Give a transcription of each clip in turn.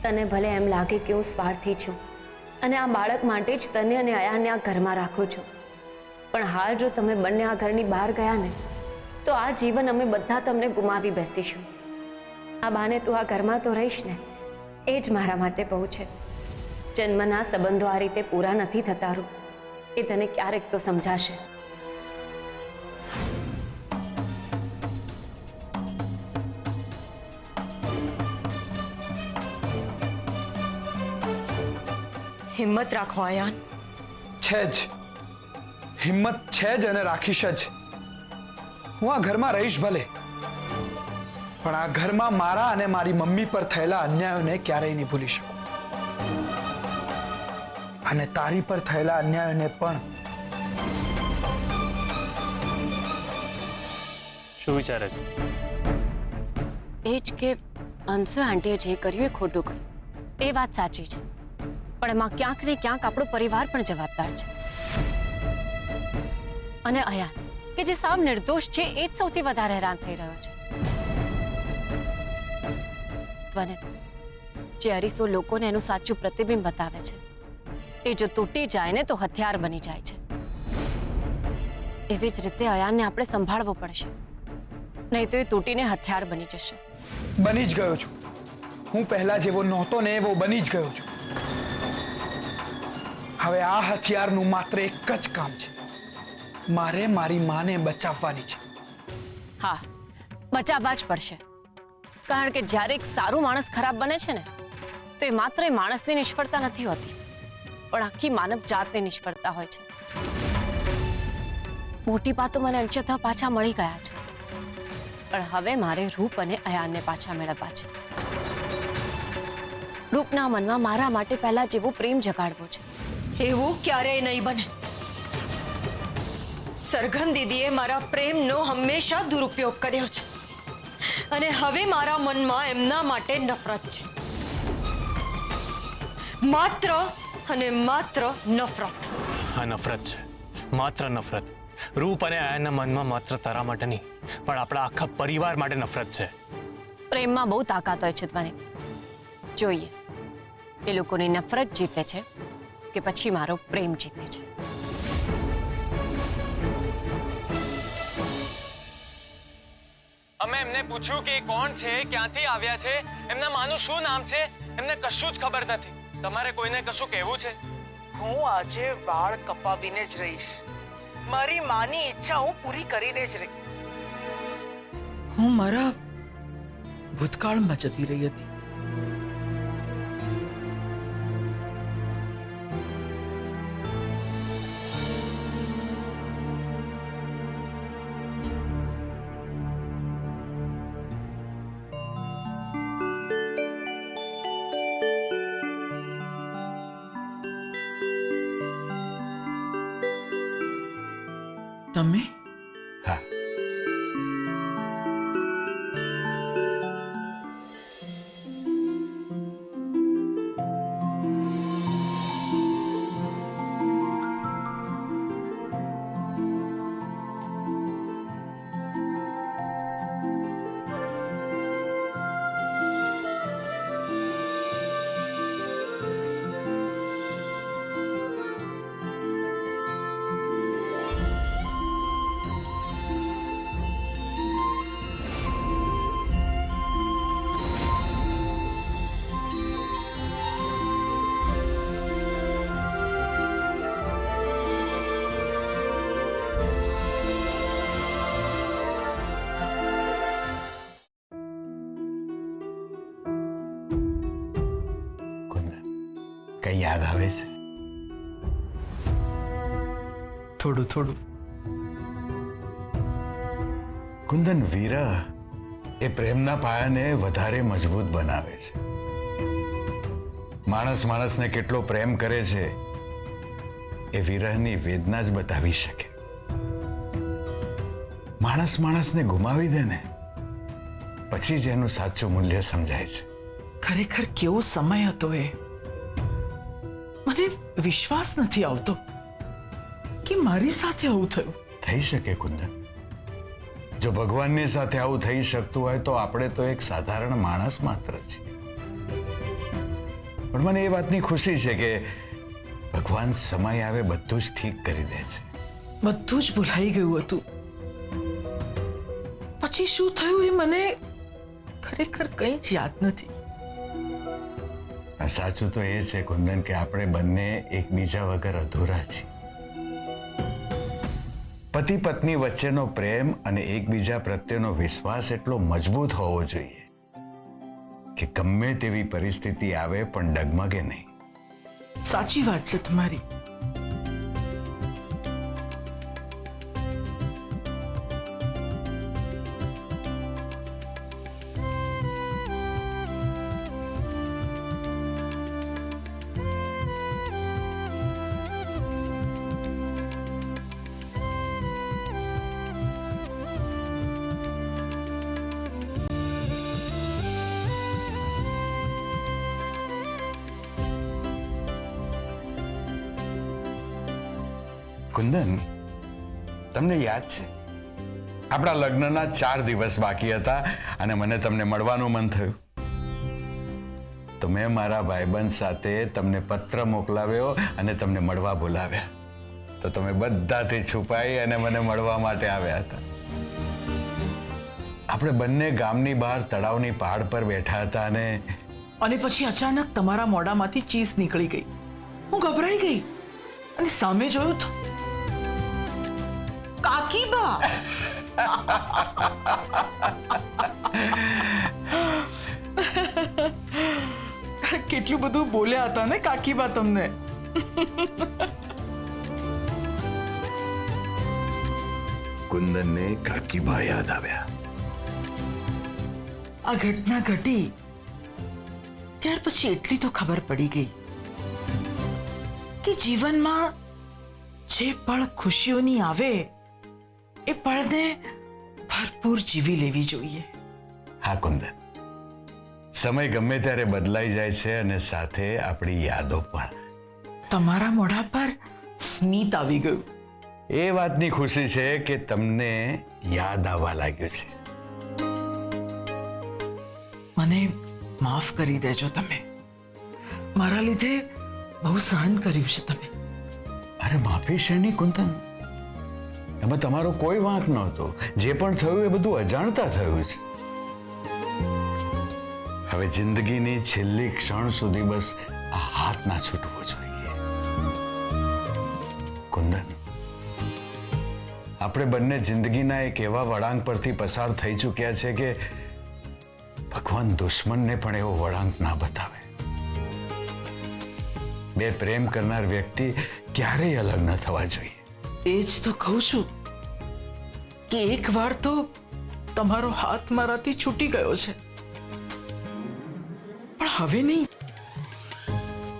તને ભલે એમ લાગે કે હું સ્વાર્થી છું અને આ બાળક માટે જ તને અને અયાને આ ઘરમાં રાખું છું, પણ હાલ જો તમે બંને આ ઘરની બહાર ગયા ને તો આ જીવન અમે બધા તમને ગુમાવી બેસીશું. આ બાને તું આ ઘરમાં તો રહીશ ને, એ જ મારા માટે બહુ છે. જન્મના સંબંધો આ રીતે પૂરા નથી થતા રૂ, એ તને ક્યારેક તો સમજાશે. હિંમત રાખો અયાન. છે જ હિંમત છે જ અને રાખીશ જ. હું આ ઘરમાં રહીશ ભલે, પણ આ ઘરમાં મારા અને મારી મમ્મી પર થયેલા અન્યાયોને ક્યારેય નહીં ભૂલી શકું, અને તારી પર થયેલા અન્યાયોને પણ. શું વિચારે છે? એ જ કે અંશુ આંટીએ જે કર્યું એ ખોટું કર્યું, એ વાત સાચી છે, પણ એમાં ક્યાંક ને ક્યાંક આપણો પરિવાર પણ જવાબદાર છે. અને અયાન કે જે સાવ નિર્દોષ છે એ જ સૌથી વધારે હેરાન થઈ રહ્યો છે. જે અરીસો લોકોને એનું સાચું પ્રતિબિંબ બતાવે છે એ જો તૂટી જાય ને તો હથિયાર બની જાય છે. એવી જ રીતે અયાનને આપણે સંભાળવો પડશે, નહીં તો એ તૂટીને હથિયાર બની જશે. બની જ ગયો છું. હું પહેલા જેવો નહોતો ને એવો બની જ ગયો છું. હવે આ હથિયારનું માત્ર એક જ કામ છે, મારે મારી માને બચાવવાની છે. હા, બચાવવા જ પડશે, કારણ કે જ્યારે એક સારું માણસ ખરાબ બને છે ને તો એ માત્ર એ માણસની નિષ્ફળતા નથી હોતી, પણ આખી માનવ જાતની નિષ્ફળતા હોય છે. મોટી બાતો મને અંશતઃ પાછા મળી ગયા છે, પણ હવે મારે રૂપ અને અયાનને પાછા મેળવવા છે. રૂપના મનમાં મારા માટે પહેલા જેવો પ્રેમ જગાડવો છે. એવું ક્યારેય નહીં બને. સરગમ દીદીએ મારા પ્રેમનો હંમેશા દુરુપયોગ કર્યો છે, અને હવે મારા મનમાં એમના માટે નફરત છે. માત્ર અને માત્ર નફરત. હા, નફરત છે, માત્ર નફરત. રૂપ અને આયનના મનમાં માત્ર તારા માટે નહીં, પણ આપણા આખા પરિવાર માટે નફરત છે. પ્રેમમાં બહુ તાકાત હોય છે ધ્વનિ. જોઈએ એ લોકોની નફરત જીતે છે કે પછી મારો પ્રેમ જીતે છે. અમે એમને પૂછ્યું કે કોણ છે, ક્યાંથી આવ્યા છે, એમના માનું શું નામ છે, એમને કશું જ ખબર નથી. તમારે કોઈને કશું કહેવું છે? હું આજે વાળ કપાવીને જ રહીશ. મારી માની ઈચ્છા હું પૂરી કરીને જ રહી. હું મારા ભૂતકાળમાં જતી રહી હતી. તમે? હા, કઈ યાદ આવે છે? થોડું થોડું. કુંદન, વિરહ એ પ્રેમના પાયાને વધારે મજબૂત બનાવે છે. માણસ માણસને કેટલો પ્રેમ કરે છે એ વિરહની વેદના જ બતાવી શકે. માણસ માણસને ગુમાવી દે ને પછી જ એનું સાચું મૂલ્ય સમજાય છે. ખરેખર કેવો સમય હતો એ. મને વિશ્વાસ નથી આવતો કે મારી સાથે આવું થયું. થઈ શકે કુંદન. જો ભગવાનની સાથે આવું થઈ શકતું હોય તો આપણે તો એક સાધારણ માણસ માત્ર છીએ. પણ મને એ વાતની ખુશી છે કે ભગવાન સમય આવે બધું જ ઠીક કરી દે છે. બધું જ ભૂલાઈ ગયું હતું. પછી શું થયું એ મને ખરેખર કંઈ જ યાદ નથી. આ સાચું તો એ છે કુંદન કે આપણે બંને એકબીજા વગર અધૂરા છીએ. પતિ પત્ની વચ્ચેનો પ્રેમ અને એકબીજા પ્રત્યેનો વિશ્વાસ એટલો મજબૂત હોવો જોઈએ કે ગમે તેવી પરિસ્થિતિ આવે પણ ડગમગે નહીં. સાચી વાત છે તમારી. કુંદન, તમને યાદ છે આપણા લગ્નના 4 દિવસ બાકી હતા અને મને તમને મળવાનું મન થયું તો મેં મારા ભાઈબંધ સાથે તમને પત્ર મોકલાવ્યો અને તમને મળવા બોલાવ્યા. તો તમે બધાથી છુપાઈ અને મને મળવા માટે આવ્યા હતા. આપણે બંને ગામની બહાર તળાવની પહાડ પર બેઠા હતા અને પછી અચાનક તમારા મોઢામાંથી ચીસ નીકળી ગઈ. હું ગભરાઈ ગઈ અને સામે જોયું તો કાકીબા. કેટલું બધું બોલ્યા હતા ને કાકીબા તમને. કુંદનને કાકીબા યાદ આવ્યા. આ ઘટના ઘટી ત્યાર પછી એટલી તો ખબર પડી ગઈ કે જીવનમાં જે પળ ખુશીઓની આવે એ પળને ભરપૂર જીવી લેવી જોઈએ. હા કુંદન, સમય ગમે ત્યારે બદલાઈ જાય છે અને સાથે આપણી યાદો પણ. તમારા મોઢા પર સ્મિત આવી ગયું. એ વાતની ખુશી છે કે તમને યાદ આવવા લાગ્યું છે. મને માફ કરી દેજો તમે. મારા લીધે બહુ સહન કર્યું છે તમે. અરે માફી શેની કુંદન? એમાં તમારો કોઈ વાંક નહોતો. જે પણ થયું એ બધું અજાણતા થયું છે. હવે જિંદગીની છેલ્લી ક્ષણ સુધી બસ આ હાથ ના છૂટવો જોઈએ. કુંદન, આપણે બંને જિંદગીના એક એવા વળાંક પરથી પસાર થઈ ચૂક્યા છે કે ભગવાન દુશ્મનને પણ એવો વળાંક ના બતાવે. બે પ્રેમ કરનાર વ્યક્તિ ક્યારેય અલગ ન થવા જોઈએ. એ જ તો કહું છું કે એક વાર તો તમારો હાથ મારાથી છૂટી ગયો છે, પણ હવે નહીં.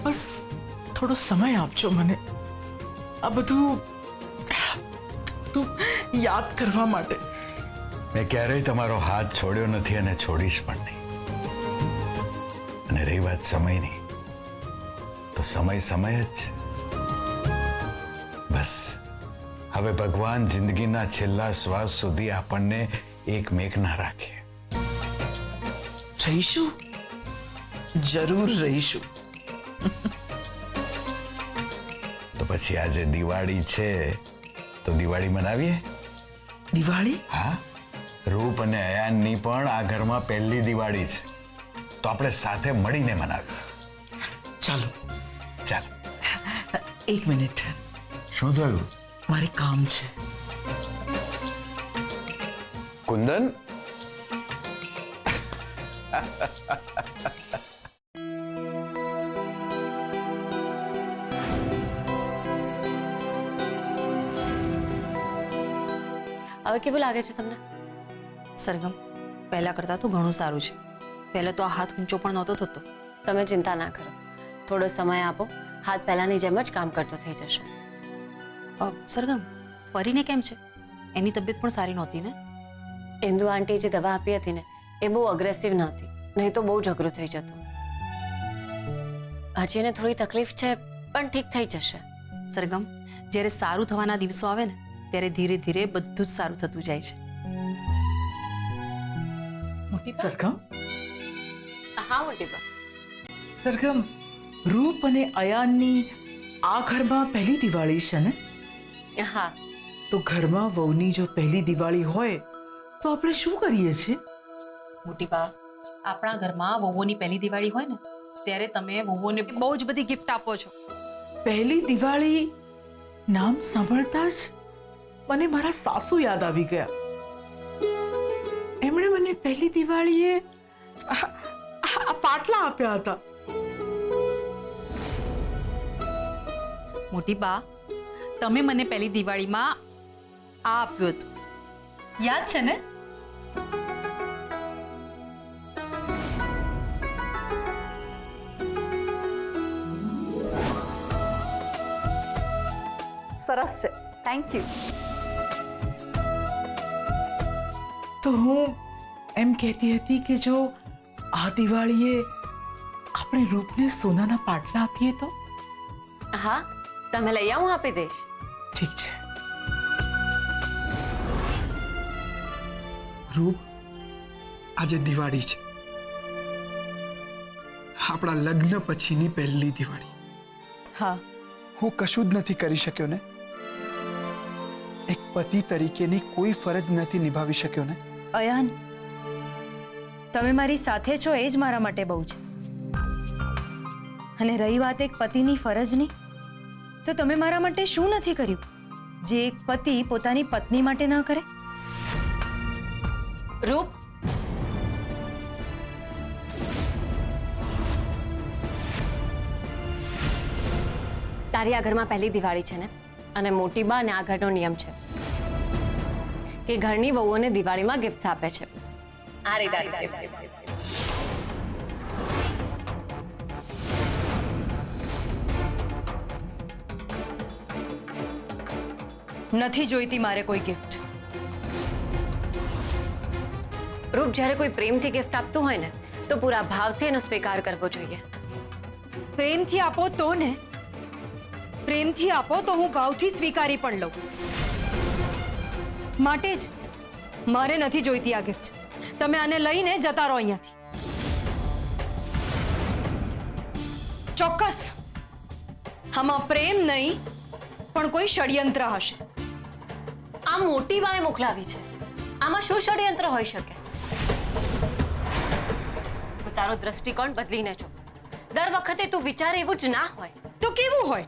બસ થોડો સમય આપજો મને આ બધું યાદ કરવા માટે. મેં ક્યારેય તમારો હાથ છોડ્યો નથી અને છોડીશ પણ નહીં. અને રહી વાત સમયની, તો સમય સમય જ છે. બસ હવે ભગવાન જિંદગીના છેલ્લા શ્વાસ સુધી આપણને એકમેકના રાખે. રહીશું, જરૂર રહીશું. તો પછી આજે દિવાળી છે તો દિવાળી મનાવીએ. દિવાળી? હા, રૂપ અને અયાનની પણ આ ઘરમાં પહેલી દિવાળી છે, તો આપણે સાથે મળીને મનાવીએ. ચાલો. ચાલ. એક મિનિટ, શું થયું? મારે કામ છે. કુંદન, હવે કેવું લાગે છે તમને? સરગમ, પહેલા કરતા તો ઘણું સારું છે. પહેલા તો આ હાથ ઊંચો પણ નહોતો થતો. તમે ચિંતા ના કરો, થોડો સમય આપો, હાથ પહેલાની જેમ જ કામ કરતો થઈ જશે. સરગમ, પરીને કેમ છે? એની તબિયત પણ સારી નહોતી ને? ઇન્દુ આંટી જે દવા આપી હતી ને એ બહુ અગ્રેસિવ નહોતી, નહીં તો બહુ ઝઘડો થઈ જતો. હજી એને થોડી તકલીફ છે પણ ઠીક થઈ જશે. સરગમ, જ્યારે સારું થવાના દિવસો આવે ને ત્યારે ધીરે ધીરે બધું જ સારું થતું જાય છે. સરગમ, હા મોટી બા. સરગમ, રૂપ અને અયાનની આ ઘરમાં પહેલી દિવાળી છે ને? હા, તો ઘરમાં વહુની જો પહેલી દિવાળી હોય તો આપણે શું કરીએ છીએ? મોટી બા, આપણા ઘરમાં વહુઓની પહેલી દિવાળી હોય ને ત્યારે તમે વહુઓને બહુ જ બધી ગિફ્ટ આપો છો. પહેલી દિવાળી નામ સાંભળતા જ મને મારા સાસુ યાદ આવી ગયા. એમણે મને પહેલી દિવાળીએ આ પાટલા આપ્યા હતા. મોટી બા, તમે મને પહેલી દિવાળીમાં આ આપ્યું હતું, યાદ છે ને? સરસ છે, થેન્ક યુ. તો હું એમ કહેતી હતી કે જો આ દિવાળીએ આપણે રૂપને સોનાના પાટલા આપીએ તો? હા, તમે લઈ આવું, આપી દઈશ. ઠીક છે. રૂપ, આજે દિવાળી છે, આપણા લગ્ન પછીની પહેલી દિવાળી. હા, હું કશું જ નથી કરી શક્યો ને, એક પતિ તરીકેની કોઈ ફરજ નથી નિભાવી શક્યો ને. અયાન, તમે મારી સાથે છો એ જ મારા માટે બહુ છે. અને રહી વાત એક પતિની ફરજની, તો તમે મારા માટે શું નથી કર્યું જે એક પતિ પોતાની પત્ની માટે ના કરે? રૂપ, તારી આ ઘરમાં પહેલી દિવાળી છે ને, અને મોટી બા અને આ ઘરનો નિયમ છે કે ઘરની વહુઓને દિવાળીમાં ગિફ્ટ આપે છે. આ રીતે નથી જોઈતી મારે કોઈ ગિફ્ટ. રૂપ, જ્યારે કોઈ પ્રેમથી ગિફ્ટ આપતું હોય ને તો પૂરા ભાવથી એનો સ્વીકાર કરવો જોઈએ. પ્રેમથી આપો તો ને, પ્રેમથી આપો તો હું ભાવથી સ્વીકારી પણ લઉં. માટે જ મારે નથી જોઈતી આ ગિફ્ટ. તમે આને લઈને જતા રહો અહીંયાથી. ચોક્કસ આમાં પ્રેમ નહીં પણ કોઈ ષડયંત્ર હશે. આ મોટી બાએ મોકલાવી છે, આમાં શું ષડયંત્ર હોઈ શકે? તું તારો દ્રષ્ટિકોણ બદલીને જો. દર વખતે તું વિચારે એવું જ ના હોય. તો કેવું હોય?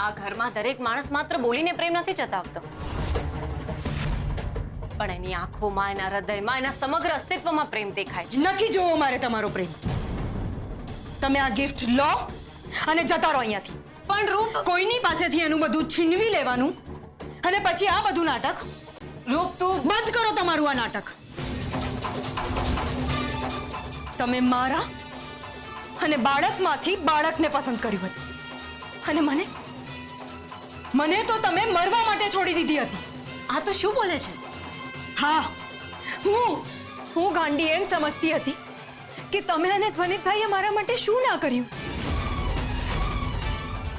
આ ઘરમાં દરેક માણસ માત્ર બોલીને પ્રેમ નથી જતાવતો, પણ એની આંખોમાં, એના હૃદયમાં, એના સમગ્ર અસ્તિત્વમાં પ્રેમ દેખાય છે. નથી જોવો મારે તમારો પ્રેમ. તમે આ ગિફ્ટ લો અને જતા રહો અહીંયાથી. પણ રૂપ, કોઈની પાસેથી એનું બધું છીનવી લેવાનું અને પછી આ બધું નાટક. રૂપ, તું બંધ કરો તમારું આ નાટક. તમે મારા અને બાળકમાંથી બાળકને પસંદ કર્યું હતું અને મને તો તમે મરવા માટે છોડી દીધી હતી. આ તો શું બોલે છે? હા, હું ગાંડી એમ સમજતી હતી કે તમે અને ધ્વનિતભાઈએ મારા માટે શું ના કર્યું.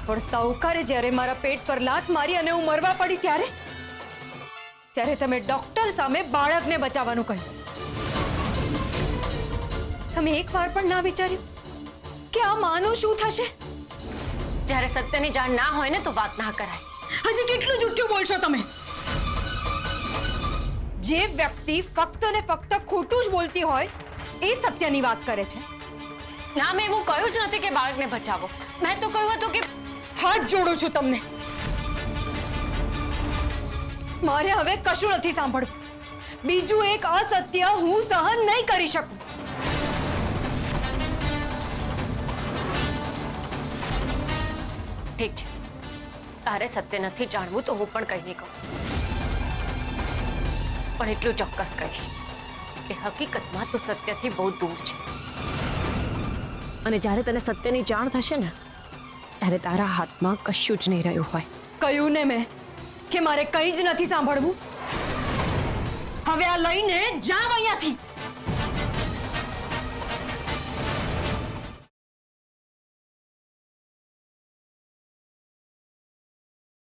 પણ સાવકારે જ્યારે મારા પેટ પર લાત મારી અને હું મરવા પડી ત્યારે તમે ડોક્ટર સામે બાળકને બચાવવાનું કહ્યું. તમે એકવાર પણ ના વિચાર્યું કે આ માનું શું થશે? જ્યારે સત્યની જાણ ના હોય ને તો વાત ના કરાય. હજી કેટલું જુઠ્ઠું બોલશો તમે? જે વ્યક્તિ ફક્ત ને ફક્ત ખોટું જ બોલતી હોય એ સત્યની વાત કરે છે. ના, મેં એવું કહ્યું જ નથી કે બાળકને બચાવો. મેં તો કહ્યું હતું કે હાથ જોડું છું તમને. મારે હવે કશું નથી સાંભળવું. બીજું એક અસત્ય હું સહન નહીં કરી શકું. ઠીક છે, તારે સત્ય નથી જાણવું તો હું પણ કંઈ નહીં કહું, પણ એટલું ચોક્કસ કહીશ કે હકીકતમાં તું સત્યથી બહુ દૂર છે. અને જ્યારે તને સત્યની જાણ થશે ને ત્યારે તારા હાથમાં કશું જ નહીં રહ્યું હોય. કહ્યું ને મેં કે મારે કંઈ જ નથી સાંભળવું. હવે આ લઈને જાવ અહીંયાથી.